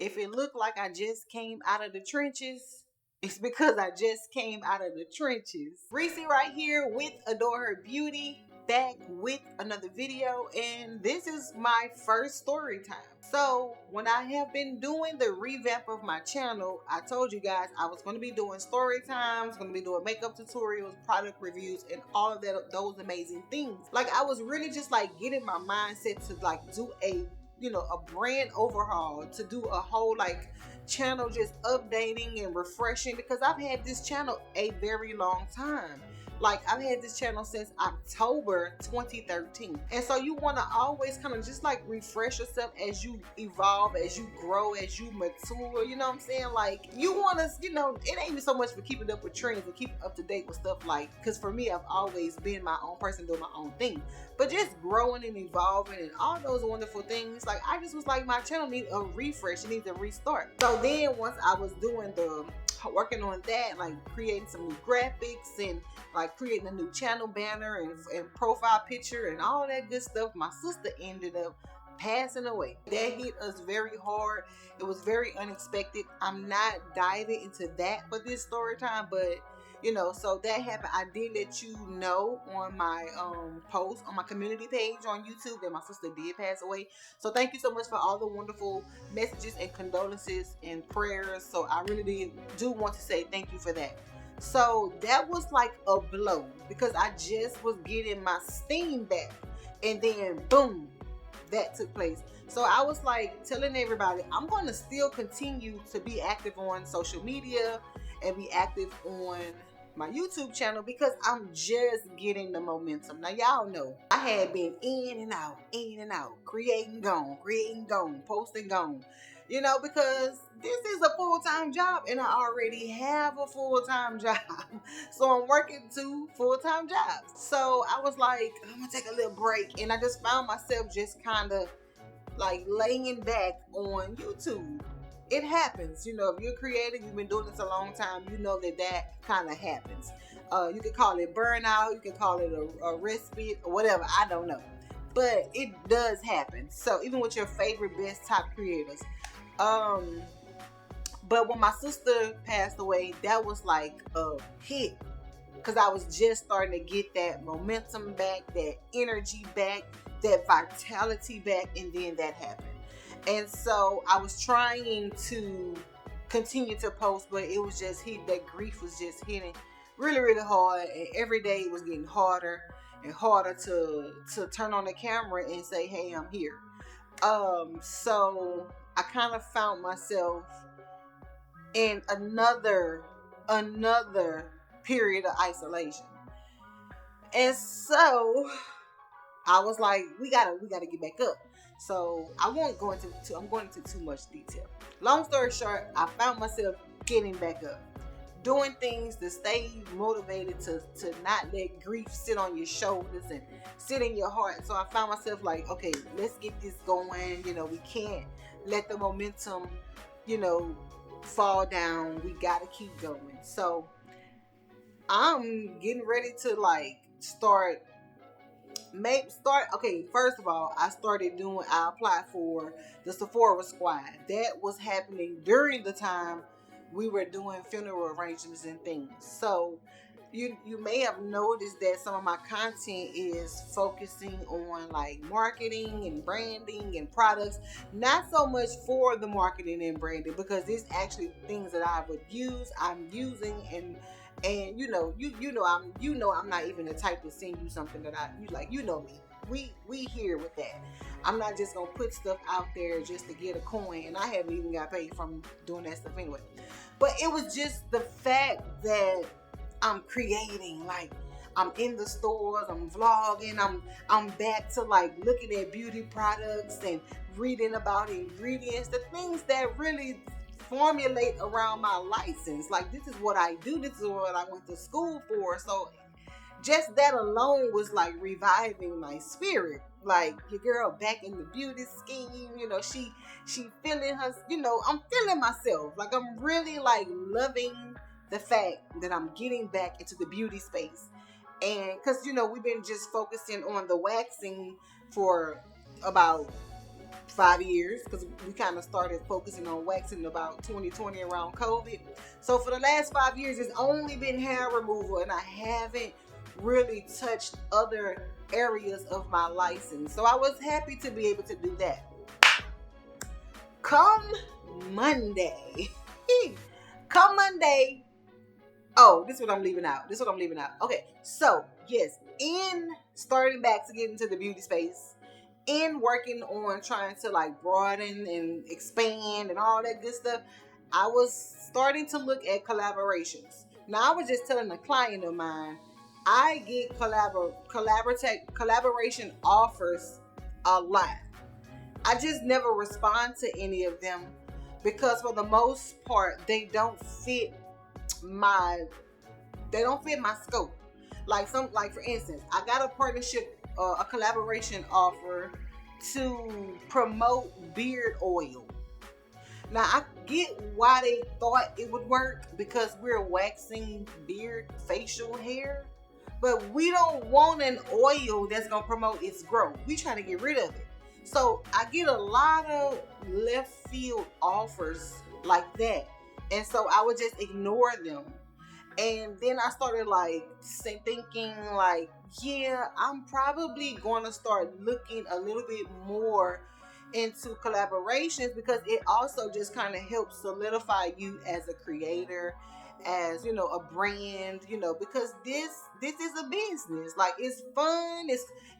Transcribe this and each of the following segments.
If it looked like I just came out of the trenches, it's because I just came out of the trenches. Reese right here with Adore Her Beauty, back with another video, and this is my first story time. So when I have been doing the revamp of my channel, I told you guys I was going to be doing story times, going to be doing makeup tutorials, product reviews, and all of that, those amazing things. Like, I was really just like getting my mindset to like do a brand overhaul, to do a whole like channel just updating and refreshing, because I've had this channel a very long time. Like, I've had this channel since October 2013. And so you want to always kind of just like refresh yourself as you evolve, as you grow, as you mature. You know what I'm saying? Like, you want to, it ain't even so much for keeping up with trends and keeping up to date with stuff, like, because for me, I've always been my own person doing my own thing. But just growing and evolving and all those wonderful things, like, I just was like, my channel needs a refresh. It needs a restart. So then once I was working on that, like creating some new graphics and like creating a new channel banner and profile picture and all that good stuff, my sister ended up passing away. That hit us very hard. It was very unexpected. I'm not diving into that for this story time, but so that happened. I did let you know on my post on my community page on YouTube that my sister did pass away. So thank you so much for all the wonderful messages and condolences and prayers. So I really do want to say thank you for that. So that was like a blow, because I just was getting my steam back, and then boom, that took place. So I was like telling everybody, I'm going to still continue to be active on social media and be active on my YouTube channel, because I'm just getting the momentum. Now, y'all know I had been in and out, creating gone, posting gone, because this is a full-time job and I already have a full-time job. So I'm working 2 full-time jobs. So I was like, I'm gonna take a little break, and I just found myself just kind of like laying back on YouTube. It happens, if you're creative, you've been doing this a long time, you know that kind of happens. You could call it burnout, you could call it a respite or whatever, I don't know, but it does happen. So even with your favorite best top creators, but when my sister passed away, that was like a hit, because I was just starting to get that momentum back, that energy back, that vitality back, and then that happened. And so I was trying to continue to post, but it was just that grief was just hitting really, really hard. And every day it was getting harder and harder to turn on the camera and say, hey, I'm here. So I kind of found myself in another period of isolation. And so I was like, we gotta get back up. So I'm going into too much detail. Long story short, I found myself getting back up, doing things to stay motivated, to not let grief sit on your shoulders and sit in your heart. So I found myself like, okay, let's get this going. We can't let the momentum, fall down. We gotta keep going. So I'm getting ready to like start. Okay, first of all, I applied for the Sephora squad. That was happening during the time we were doing funeral arrangements and things. So you may have noticed that some of my content is focusing on like marketing and branding and products, not so much for the marketing and branding, because it's actually things that I would use, I'm using, and I'm not even the type to send you something that you like. Me, we here with that. I'm not just gonna put stuff out there just to get a coin, and I haven't even got paid from doing that stuff anyway. But it was just the fact that I'm creating, like I'm in the stores, I'm vlogging, I'm back to like looking at beauty products and reading about ingredients, the things that really formulate around my license. Like, this is what I do, this is what I went to school for. So just that alone was like reviving my spirit. Like, your girl back in the beauty scheme, she feeling her, I'm feeling myself. Like, I'm really like loving the fact that I'm getting back into the beauty space. And because we've been just focusing on the waxing for about 5 years, because we kind of started focusing on waxing about 2020 around COVID. So for the last 5 years, it's only been hair removal, and I haven't really touched other areas of my license. So I was happy to be able to do that. Come Monday. Come Monday. Oh, this is what I'm leaving out. Okay, so yes, in starting back to get into the beauty space, in working on trying to like broaden and expand and all that good stuff, I was starting to look at collaborations. Now, I was just telling a client of mine, I get collaboration offers a lot. I just never respond to any of them because for the most part they don't fit my scope. Like for instance, I got a partnership, a collaboration offer to promote beard oil. Now, I get why they thought it would work because we're waxing beard facial hair, but we don't want an oil that's gonna promote its growth. We trying to get rid of it. So I get a lot of left field offers like that, and so I would just ignore them. And then I started like thinking like, yeah, I'm probably going to start looking a little bit more into collaborations because it also just kind of helps solidify you as a creator, as you know, a brand, you know, because this is a business. Like, it's fun,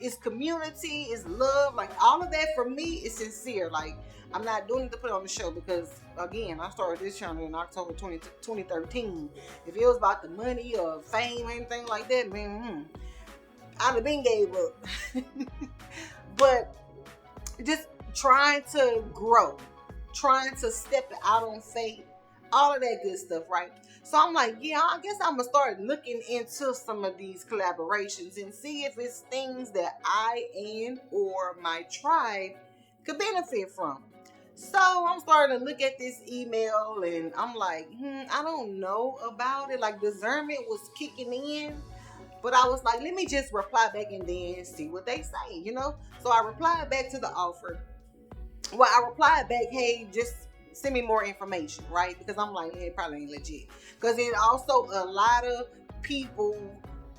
it's community, it's love, like all of that for me is sincere. Like, I'm not doing it to put on the show because, again, I started this channel in October 2013. If it was about the money or fame or anything like that, man, I'd have been gave up. But just trying to grow, trying to step out on faith, all of that good stuff, right? So I'm like, yeah, I guess I'm going to start looking into some of these collaborations and see if it's things that I and or my tribe could benefit from. So I'm starting to look at this email and I'm like, I don't know about it. Like, discernment was kicking in, but I was like, let me just reply back and then see what they say, you know? So I replied back to the offer. Well, I replied back, hey, just send me more information, right? Because I'm like, it probably ain't legit. Because it also, a lot of people,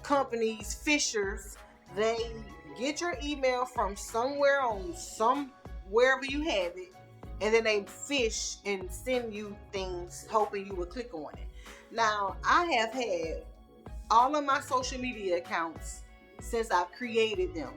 companies, fishers, they get your email from somewhere on wherever you have it, and then they fish and send you things hoping you will click on it. Now, I have had all of my social media accounts since I've created them.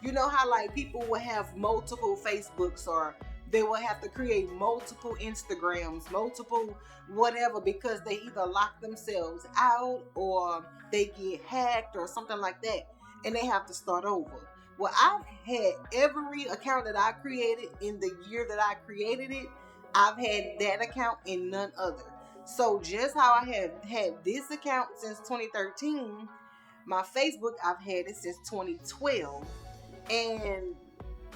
You know how like people will have multiple Facebooks, or they will have to create multiple Instagrams, multiple whatever, because they either lock themselves out or they get hacked or something like that, and they have to start over. Well, I've had every account that I created in the year that I created it, I've had that account and none other. So just how I have had this account since 2013, my Facebook, I've had it since 2012. And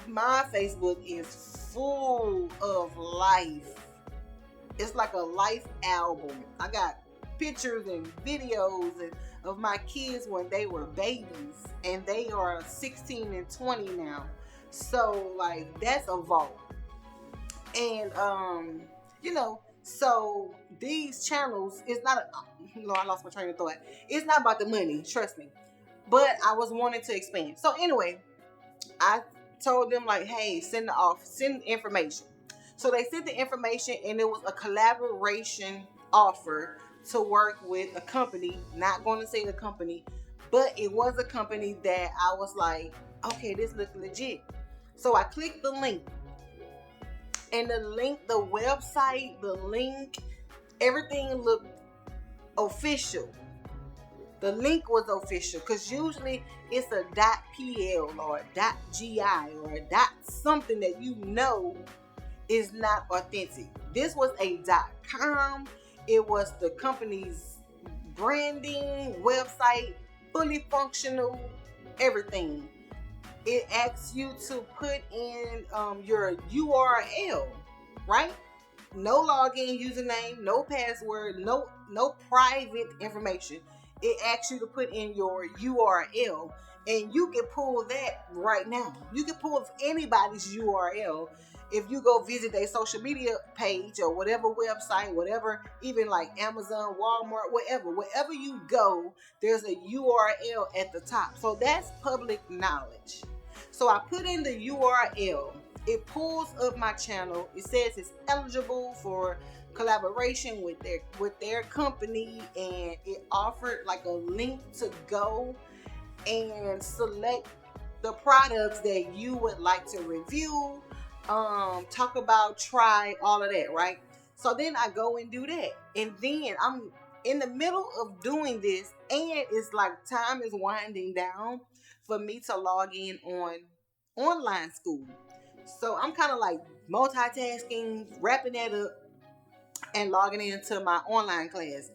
my Facebook is full of life. It's like a life album. I got pictures and videos of my kids when they were babies, and they are 16 and 20 now. So like, that's a vault. And you know, so these channels, it's not I lost my train of thought. It's not about the money, trust me. But I was wanting to expand. So anyway, I told them like, hey, send information. So they sent the information, and it was a collaboration offer to work with a company. Not going to say the company, but it was a company that I was like, okay, this looks legit. So I clicked the link, and the website, the link, everything looked official. The link was official, because usually it's a .pl or .gi or a something that you know is not authentic. This was a .com. It was the company's branding website, fully functional, everything. It asks you to put in your URL, right? No login, username, no password, no private information. It asks you to put in your URL, and you can pull that right now. You can pull anybody's URL, if you go visit their social media page or whatever website, whatever, even like Amazon, Walmart, wherever you go, there's a URL at the top. So that's public knowledge. So I put in the URL. It pulls up my channel. It says it's eligible for collaboration with their company, and it offered like a link to go and select the products that you would like to review, talk about, try, all of that, right? So then I go and do that, and then I'm in the middle of doing this, and it's like time is winding down for me to log in on online school. So I'm kind of like multitasking, wrapping that up, and logging into my online class.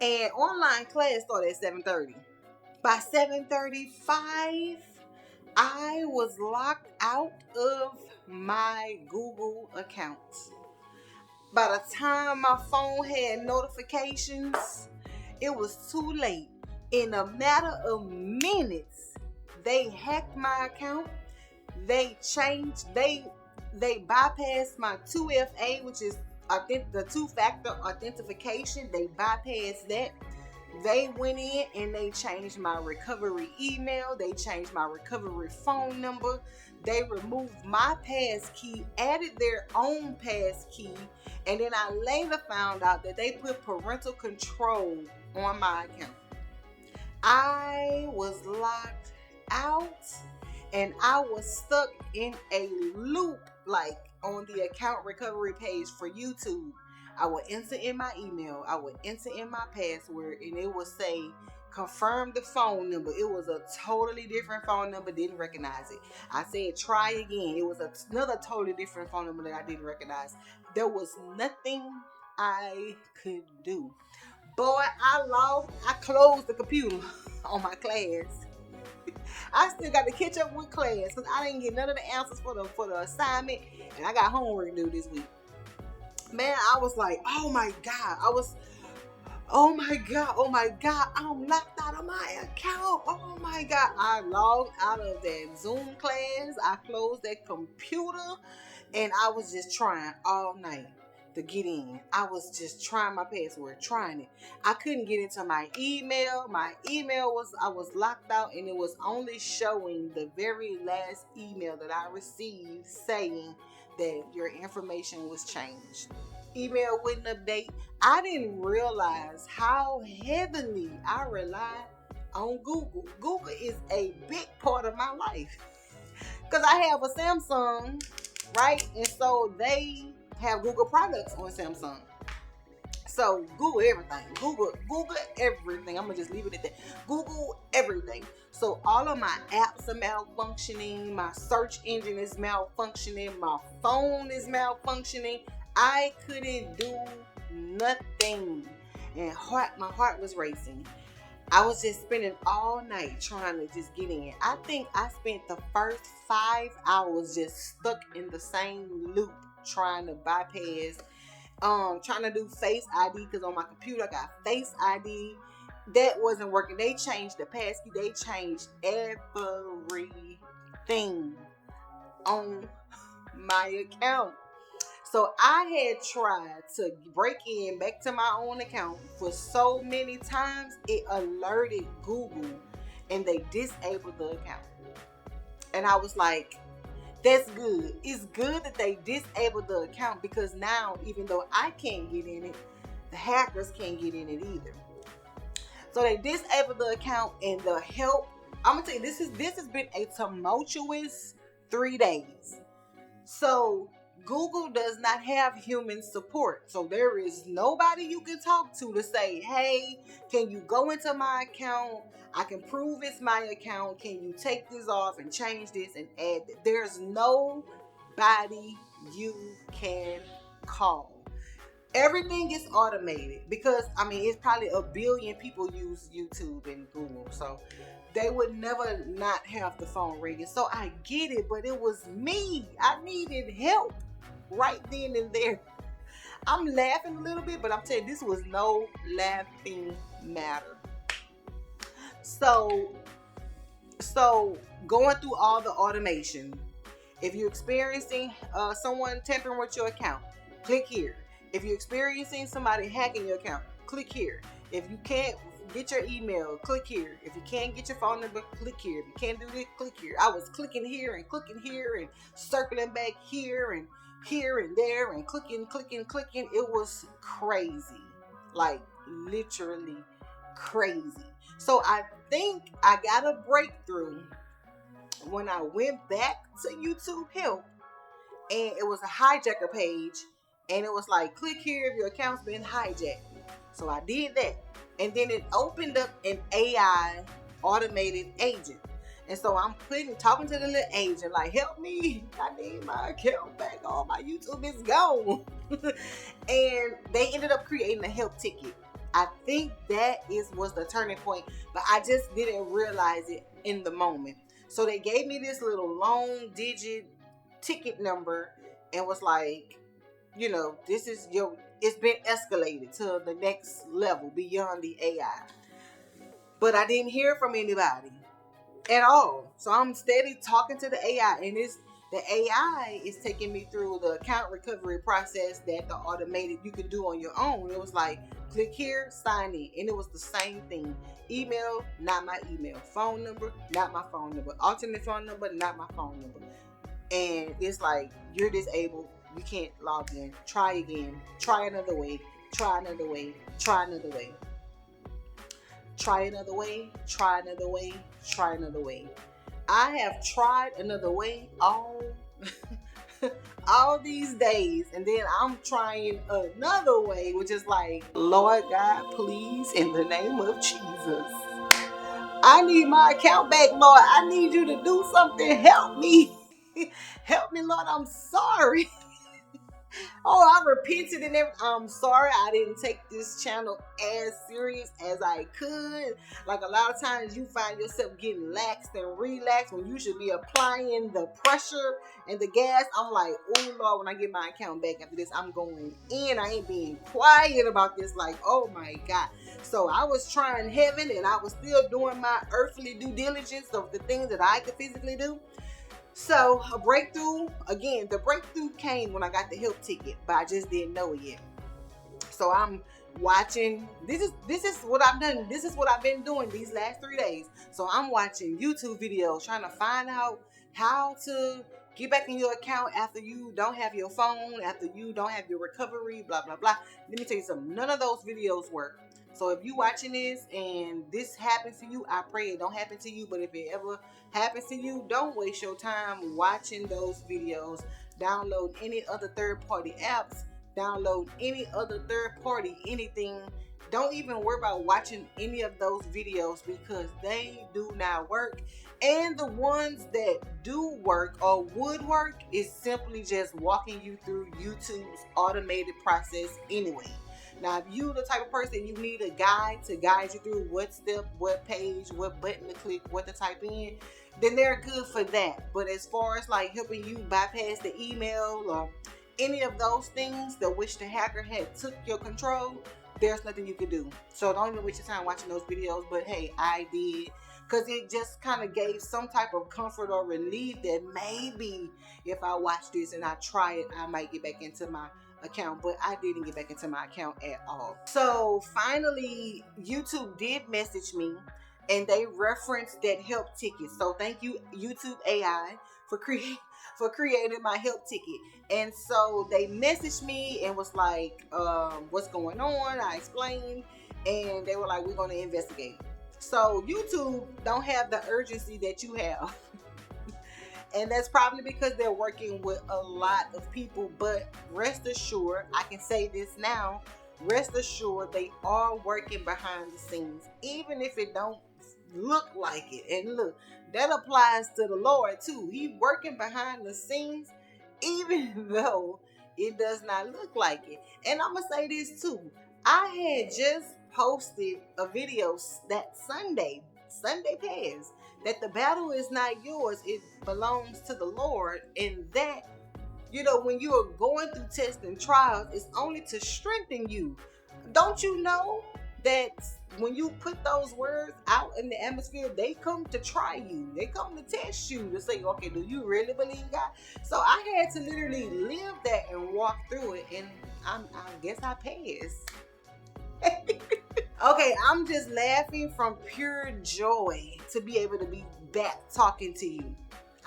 And online class started at 7:30. By 7:35, I was locked out of my Google account. By the time my phone had notifications, it was too late. In a matter of minutes, they hacked my account. They bypassed my 2FA, which is the two-factor authentication. They bypassed that. They went in and they changed my recovery email. They changed my recovery phone number. They removed my pass key, added their own pass key, and then I later found out that they put parental control on my account. I was locked out, and I was stuck in a loop, like on the account recovery page for YouTube. I would enter in my email, I would enter in my password, and it would say confirm the phone number. It was a totally different phone number, didn't recognize it. I said try again. It was another totally different phone number that I didn't recognize. There was nothing I could do. Boy, I closed the computer on my class. I still got to catch up with class because I didn't get none of the answers for the assignment, and I got homework due this week. Man, I was like, oh my God, I'm locked out of my account. Oh my God. I logged out of that Zoom class. I closed that computer, and I was just trying all night to get in. I was just trying my password, trying it. I couldn't get into my email. I was locked out, and it was only showing the very last email that I received saying that your information was changed. Email wouldn't update. I didn't realize how heavily I rely on Google. Google is a big part of my life because I have a Samsung, right? And so they have Google products on Samsung. So Google everything. Google everything. I'm gonna just leave it at that. Google everything. So all of my apps are malfunctioning. My search engine is malfunctioning. My phone is malfunctioning. I couldn't do nothing, and my heart was racing. I was just spending all night trying to just get in. I think I spent the first 5 hours just stuck in the same loop, trying to bypass, trying to do Face ID, because on my computer I got Face ID. That wasn't working. They changed the passkey. They changed everything on my account. So I had tried to break in back to my own account for so many times, it alerted Google and they disabled the account. And I was like, that's good. It's good that they disabled the account, because now, even though I can't get in it, the hackers can't get in it either. So they disabled the account, and the help, I'm gonna tell you, this has been a tumultuous 3 days. So Google does not have human support. So there is nobody you can talk to say, hey, can you go into my account? I can prove it's my account. Can you take this off and change this and add it? There's nobody you can call. Everything is automated because, it's probably a billion people use YouTube and Google. So they would never not have the phone ringing. So I get it, but it was me. I needed help right then and there. I'm laughing a little bit, but I'm telling you, this was no laughing matter. So going through all the automation, If you're experiencing someone tampering with your account, click here. If you're experiencing somebody hacking your account, click here. If you can't get your email, click here. If you can't get your phone number, click here. If you can't do this, click here. I was clicking here and circling back here and there and clicking. It was crazy. Like literally crazy. So I think I got a breakthrough when I went back to YouTube Help, and it was a hijacker page, and it was like, click here if your account's been hijacked. So I did that, and then it opened up an AI automated agent. And so I'm talking to the little agent, like, help me, I need my account back, all my YouTube is gone. And they ended up creating a help ticket. I think that was the turning point, but I just didn't realize it in the moment. So they gave me this little long digit ticket number and was like, this is it's been escalated to the next level beyond the AI. But I didn't hear from anybody at all. So I'm steady talking to the AI, and the AI is taking me through the account recovery process that the automated you could do on your own. It was like, click here, sign in. And it was the same thing. Email, not my email. Phone number, not my phone number. Alternate phone number, not my phone number. And it's like, you're disabled. You can't log in. Try again. Try another way. Try another way. Try another way. Try another way. Try another way. Try another way. I have tried another way all these days, and then I'm trying another way, which is like, Lord God, please, in the name of Jesus, I need my account back, Lord. I need you to do something. Help me. Help me, Lord. I'm sorry. Oh, I repented and everything. I'm sorry I didn't take this channel as serious as I could. Like, a lot of times you find yourself getting laxed and relaxed when you should be applying the pressure and the gas. I'm like, oh Lord, when I get my account back after this, I'm going in. I ain't being quiet about this. Like, oh my God. So I was trying heaven, and I was still doing my earthly due diligence of the things that I could physically do. So a breakthrough, again, the breakthrough came when I got the help ticket, but I just didn't know it yet. So I'm watching, this is what I've done. This is what I've been doing these last 3 days. So I'm watching YouTube videos, trying to find out how to get back in your account after you don't have your phone, after you don't have your recovery, blah, blah, blah. Let me tell you something. None of those videos work. So if you watching this and this happens to you, I pray it don't happen to you. But if it ever happens to you, don't waste your time watching those videos. Download any other third-party apps. Download any other third-party anything. Don't even worry about watching any of those videos, because they do not work. And the ones that do work or would work is simply just walking you through YouTube's automated process anyway. Now, if you the type of person you need a guide to guide you through what step, what page, what button to click, what to type in, then they're good for that. But as far as like helping you bypass the email or any of those things that which the hacker had took your control, there's nothing you can do. So don't even waste your time watching those videos. But hey, I did, because it just kind of gave some type of comfort or relief that maybe if I watch this and I try it, I might get back into my account. But I didn't get back into my account at all. So finally, YouTube did message me, and they referenced that help ticket. So thank you, YouTube AI, for creating my help ticket. And so they messaged me and was like, what's going on? I explained, and they were like, we're going to investigate. So YouTube don't have the urgency that you have. And that's probably because they're working with a lot of people. But rest assured, I can say this now, rest assured they are working behind the scenes, even if it don't look like it. And look, that applies to the Lord too. He's working behind the scenes, even though it does not look like it. And I'm gonna say this too, I had just posted a video that Sunday past, that the battle is not yours, it belongs to the Lord. And that, when you are going through tests and trials, it's only to strengthen you. Don't you know that when you put those words out in the atmosphere, they come to try you. They come to test you to say, okay, do you really believe God? So I had to literally live that and walk through it, and I guess I passed. Okay, I'm just laughing from pure joy to be able to be back talking to you.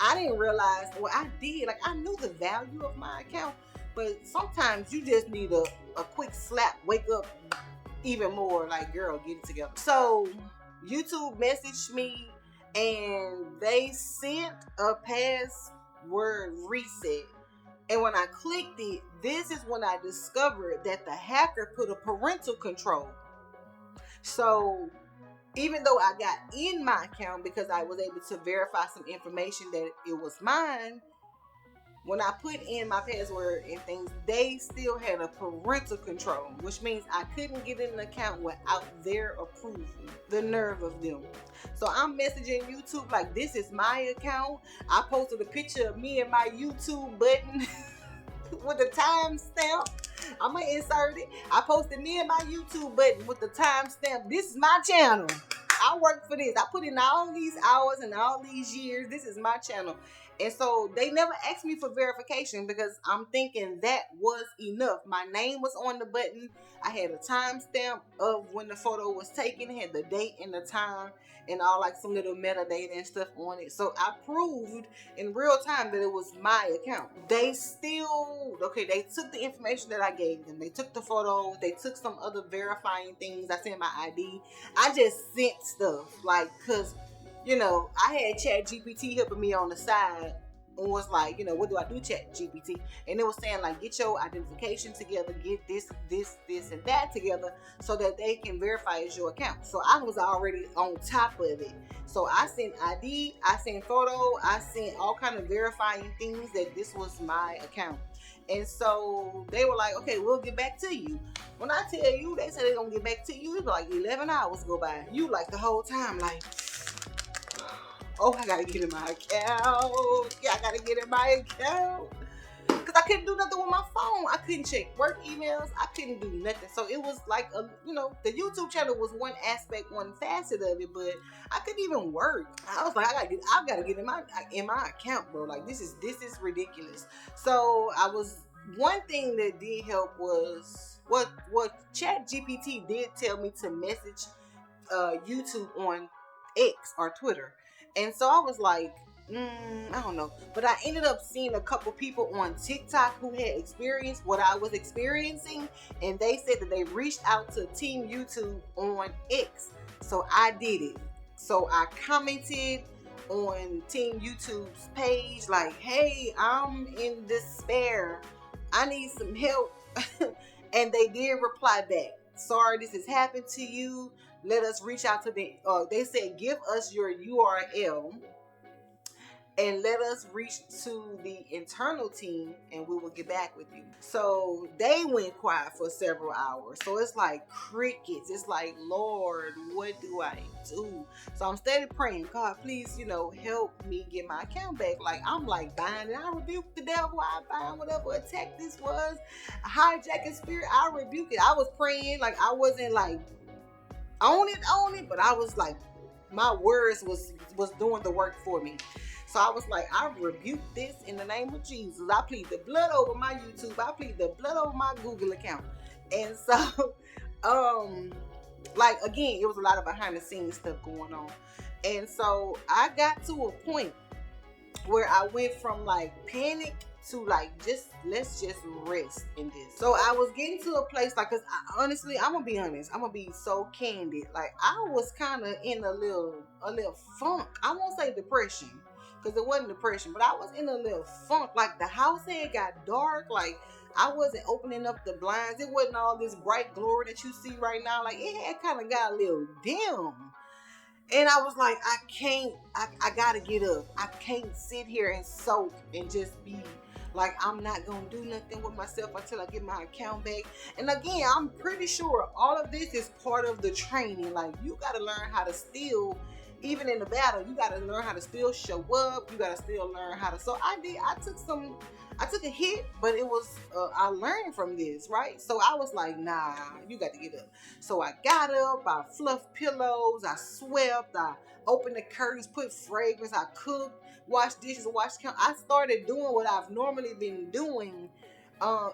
I didn't realize, well, I did. Like, I knew the value of my account, but sometimes you just need a quick slap, wake up even more, like, girl, get it together. So, YouTube messaged me and they sent a password reset. And when I clicked it, this is when I discovered that the hacker put a parental control. So even though I got in my account because I was able to verify some information that it was mine, when I put in my password and things, they still had a parental control, which means I couldn't get in an account without their approval. The nerve of them. So I'm messaging YouTube like, this is my account. I posted a picture of me and my YouTube button with the timestamp. I'm gonna insert it. I posted me and my YouTube button with the timestamp. This is my channel. I work for this. I put in all these hours and all these years. This is my channel. And so they never asked me for verification because I'm thinking that was enough. My name was on the button. I had a timestamp of when the photo was taken. It had the date and the time and all like some little metadata and stuff on it. So I proved in real time that it was my account. They still, okay, they took the information that I gave them. They took the photos. They took some other verifying things. I sent my ID. I just sent stuff like, cause you know, I had ChatGPT helping me on the side and was like, you know, what do I do, ChatGPT? And it was saying like, get your identification together, get this, and that together so that they can verify as your account. So I was already on top of it. So I sent ID, I sent photo, I sent all kind of verifying things that this was my account. And so they were like, okay, we'll get back to you. When I tell you, they said they're going to get back to you, it's like 11 hours go by. You like the whole time, like, oh, I gotta get in my account. Yeah, I gotta get in my account. Because I couldn't do nothing with my phone. I couldn't check work emails. I couldn't do nothing. So it was like, you know, the YouTube channel was one aspect, one facet of it, but I couldn't even work. I was like, I gotta get in my account, bro. Like, this is ridiculous. So one thing that did help was what ChatGPT did tell me to message YouTube on X or Twitter. And so I was like, I don't know. But I ended up seeing a couple people on TikTok who had experienced what I was experiencing. And they said that they reached out to Team YouTube on X. So I did it. So I commented on Team YouTube's page like, hey, I'm in despair. I need some help. And they did reply back. Sorry, this has happened to you. Let us reach out to them. They said, give us your URL and let us reach to the internal team and we will get back with you. So they went quiet for several hours. So it's like crickets. It's like, Lord, what do I do? So I'm steady praying, God, please, you know, help me get my account back. Like, I'm like binding. I rebuke the devil. I bind whatever attack this was. Hijacking spirit. I rebuke it. I was praying. Like, I wasn't like, own it, but I was like, my words was doing the work for me. So I was like, I rebuke this in the name of Jesus. I plead the blood over my YouTube. I plead the blood over my Google account. And so, like, again, it was a lot of behind the scenes stuff going on. And so I got to a point where I went from like panic to like, let's just rest in this. So I was getting to a place like, cause honestly, I'm gonna be honest, I'm gonna be so candid. Like, I was kind of in a little funk. I won't say depression, cause it wasn't depression, but I was in a little funk. Like, the house had got dark. Like, I wasn't opening up the blinds. It wasn't all this bright glory that you see right now. Like, it had kind of got a little dim. And I was like, I gotta get up. I can't sit here and soak and just be like, I'm not gonna do nothing with myself until I get my account back. And again, I'm pretty sure all of this is part of the training. Like, you gotta learn how to still even in the battle, you got to learn how to still show up. You got to still learn how to. So I did. I took a hit, but it was, I learned from this, right? So I was like, nah, you got to get up. So I got up, I fluffed pillows, I swept, I opened the curtains, put fragrance, I cooked, washed dishes, washed count. I started doing what I've normally been doing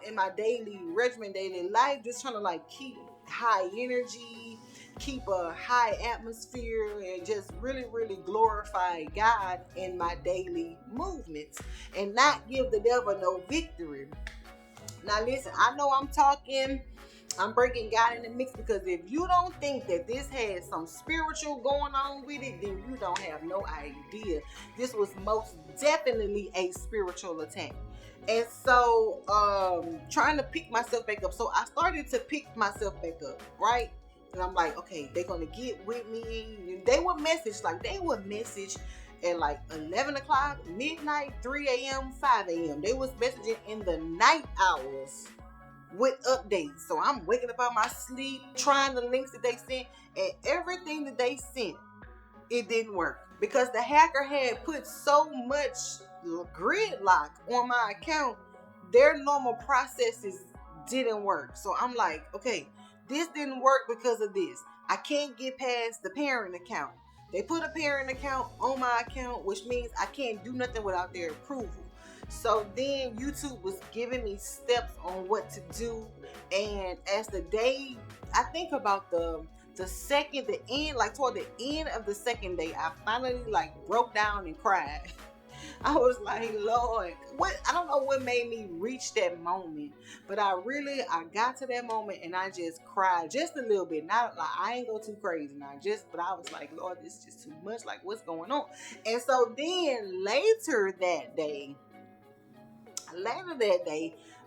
in my daily regimen, daily life, just trying to like keep high energy, keep a high atmosphere, and just really, really glorify God in my daily movements and not give the devil no victory. Now listen, I know I'm breaking God in the mix, because if you don't think that this has some spiritual going on with it, then you don't have no idea. This was most definitely a spiritual attack. And so trying to pick myself back up. So I started to pick myself back up, right? And I'm like, okay, they're gonna get with me. They would message at like 11 o'clock, midnight, 3 a.m., 5 a.m. They was messaging in the night hours with updates. So I'm waking up out my sleep, trying the links that they sent, and everything that they sent, it didn't work, because the hacker had put so much gridlock on my account. Their normal processes didn't work. So I'm like, okay, this didn't work because of this. I can't get past the parent account. They put a parent account on my account, which means I can't do nothing without their approval. So then YouTube was giving me steps on what to do. And as the day, I think about the end, like toward the end of the second day, I finally like broke down and cried. I was like, Lord, I don't know what made me reach that moment, but I got to that moment and I just cried just a little bit. Not like, I ain't go too crazy now, but I was like, Lord, this is just too much. Like, what's going on? And so then later that day,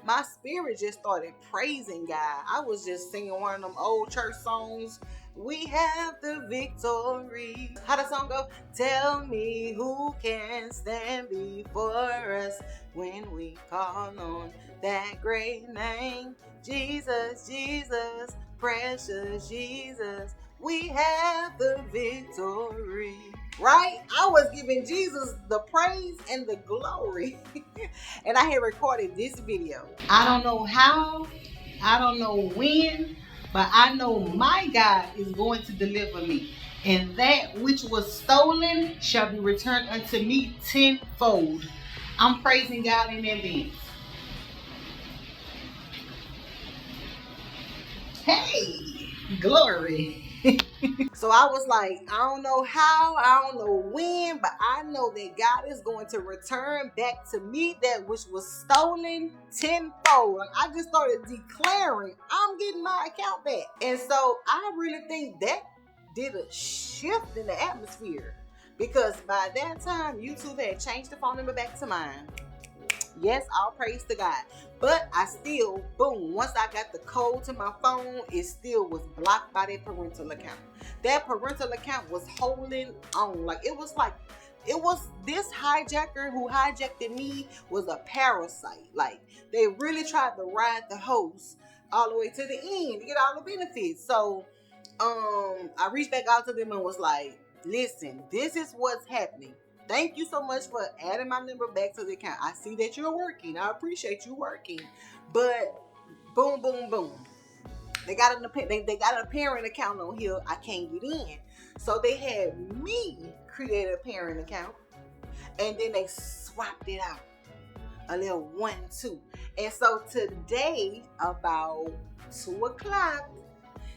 my spirit just started praising God. I was just singing one of them old church songs. We have the victory. How the song go? Tell me who can stand before us when we call on that great name. Jesus, Jesus, precious Jesus. We have the victory. Right? I was giving Jesus the praise and the glory. And I had recorded this video. I don't know how, I don't know when, but I know my God is going to deliver me. And that which was stolen shall be returned unto me tenfold. I'm praising God in advance. Hey, glory. So I was like, I don't know how, I don't know when, but I know that God is going to return back to me that which was stolen tenfold. Like, I just started declaring, I'm getting my account back. And so I really think that did a shift in the atmosphere, because by that time, YouTube had changed the phone number back to mine. Yes, all praise to God. But I still, boom, once I got the code to my phone, it still was blocked by that parental account. That parental account was holding on. It was this hijacker who hijacked me was a parasite. Like, they really tried to ride the hose all the way to the end to get all the benefits. So I reached back out to them and was like, listen, this is what's happening. Thank you so much for adding my number back to the account. I see that you're working. I appreciate you working. But boom, boom, boom. They got a parent account on here. I can't get in. So they had me create a parent account, and then they swapped it out. A little 1-2. And so today, about 2 o'clock,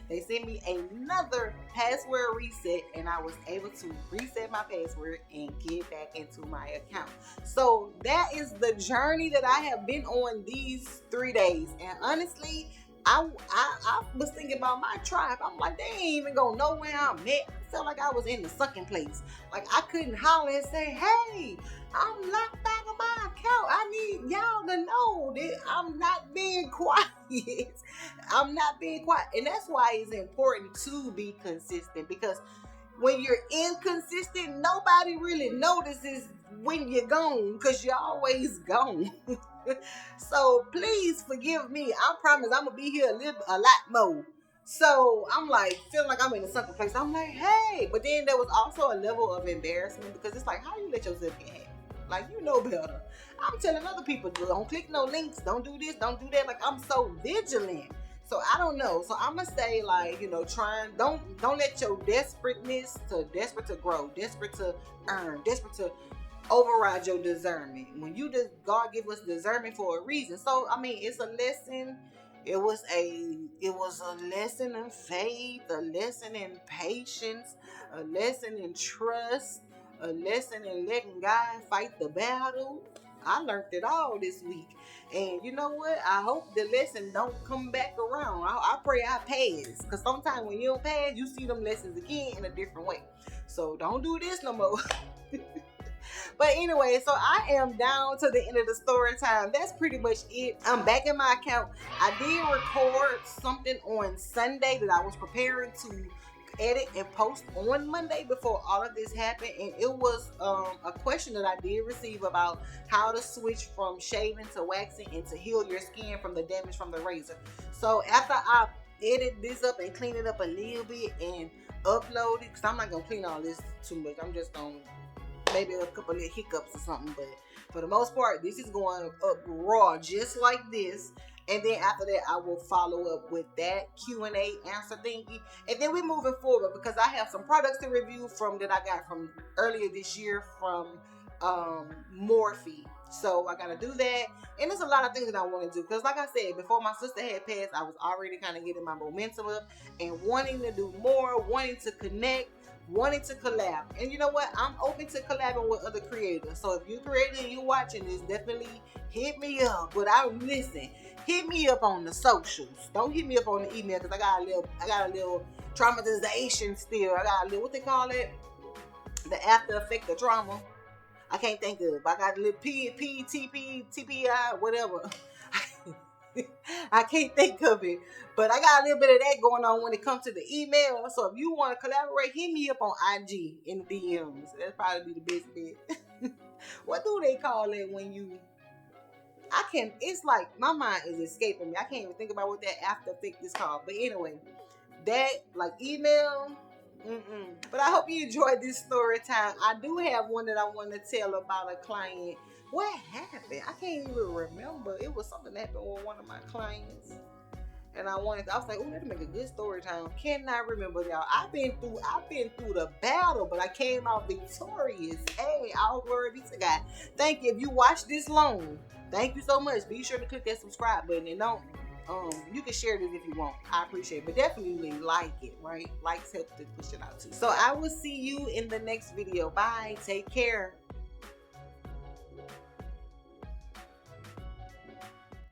they sent me another password reset, and I was able to reset my password and get back into my account. So that is the journey that I have been on these 3 days. And honestly, I was thinking about my tribe. I'm like, they ain't even gonna know where I'm at. I felt like I was in the sucking place. Like, I couldn't holler and say, hey, I'm locked out of my account. I need y'all to know that I'm not being quiet. I'm not being quiet. And that's why it's important to be consistent, because when you're inconsistent, nobody really notices when you're gone, because you're always gone. So please forgive me. I promise I'm gonna be here a lot more. So I'm like, feeling like I'm in a sunken place. I'm like, hey. But then there was also a level of embarrassment because it's like, how you let yourself get hacked? Like, you know better. I'm telling other people, don't click no links, don't do this, don't do that. Like, I'm so vigilant. So I don't know. So I'm gonna say, like, you know, don't let your desperate to grow, desperate to earn, desperate to override your discernment. When you just, God give us discernment for a reason. So I mean, it's a lesson. It was a lesson in faith, a lesson in patience, a lesson in trust, a lesson in letting God fight the battle. I learned it all this week. And you know what? I hope the lesson don't come back around. I pray I pass. Because sometimes when you don't pass, you see them lessons again in a different way. So don't do this no more. But anyway, so I am down to the end of the story time. That's pretty much it. I'm back in my account. I did record something on Sunday that I was preparing to edit and post on Monday before all of this happened, and it was a question that I did receive about how to switch from shaving to waxing and to heal your skin from the damage from the razor. So after I edit this up and clean it up a little bit and upload it, because I'm not gonna clean all this too much, I'm just gonna maybe a couple of hiccups or something, but for the most part, this is going up raw, just like this. And then after that, I will follow up with that Q&A answer thingy. And then we're moving forward because I have some products to review from that I got from earlier this year from Morphe. So I got to do that. And there's a lot of things that I want to do. Because like I said, before my sister had passed, I was already kind of getting my momentum up and wanting to do more, wanting to connect, wanting to collab. And you know what? I'm open to collabing with other creators. So if you're creator and you're watching this, definitely hit me up. But listen, hit me up on the socials. Don't hit me up on the email because I got a little traumatization still. I got a little, what they call it? The after effect of trauma. I can't think of it. I got a little TPI, whatever. I can't think of it. But I got a little bit of that going on when it comes to the email. So if you want to collaborate, hit me up on IG in the DMs. That'd probably be the best bet. What do they call it when you... it's like my mind is escaping me. I can't even think about what that after effect is called. But anyway, that, like, email... But I hope you enjoyed this story time. I do have one that I want to tell about a client. What happened? I can't even remember. It was something that happened with one of my clients. And I was like, oh, that'll make a good story time. Cannot remember, y'all. I've been through the battle, but I came out victorious. Hey, all glory be to God. Thank you. If you watched this long, thank you so much. Be sure to click that subscribe button and don't. You can share this if you want. I appreciate it. But definitely like it, right? Likes help to push it out too. So I will see you in the next video. Bye. Take care.